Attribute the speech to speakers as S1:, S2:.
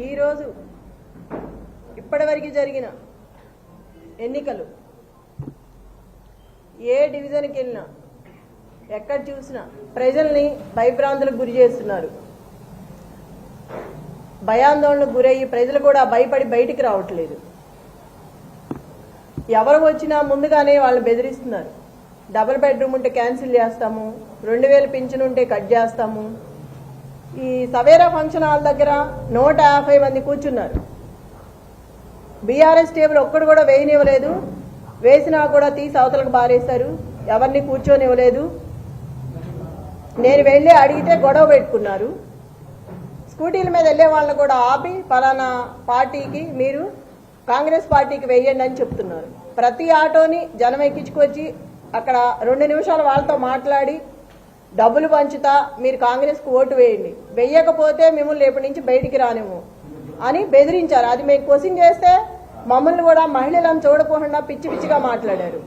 S1: ఈరోజు ఇప్పటివరకు జరిగిన ఎన్నికలు ఏ డివిజన్కి వెళ్ళినా ఎక్కడ చూసినా ప్రజల్ని భయభ్రాంతులకు గురి చేస్తున్నారు. భయాందోళనకు గురయ్యి ప్రజలు కూడా భయపడి బయటికి రావట్లేదు. ఎవరు వచ్చినా ముందుగానే వాళ్ళని బెదిరిస్తున్నారు. డబుల్ బెడ్రూమ్ ఉంటే క్యాన్సిల్ చేస్తాము, 2000 పింఛన్ ఉంటే కట్ చేస్తాము. ఈ సవేరా ఫంక్షన్ హాల్ దగ్గర 150 మంది కూర్చున్నారు. బీఆర్ఎస్ టేబుల్ ఒక్కడు కూడా వేయనివ్వలేదు. వేసినా కూడా తీసి అవతలకు బారేశారు. ఎవరిని కూర్చొనివ్వలేదు. నేను వెళ్ళి అడిగితే గొడవ పెట్టుకున్నారు. స్కూటీల మీద వెళ్ళే వాళ్ళని కూడా ఆపి పలానా పార్టీకి మీరు కాంగ్రెస్ పార్టీకి వేయండి అని చెప్తున్నారు. ప్రతి ఆటోని జనం ఎక్కించుకొచ్చి అక్కడ 2 నిమిషాలు వాళ్ళతో మాట్లాడి డబ్బులు పంచుతా మీరు కాంగ్రెస్కు ఓటు వేయండి, వెయ్యకపోతే మిమ్మల్ని రేపటి నుంచి బయటికి రానివ్వు అని బెదిరించారు. అది మేము క్వశ్చన్ చేస్తే మమ్మల్ని కూడా మహిళలను చూడకుండా పిచ్చి పిచ్చిగా మాట్లాడారు.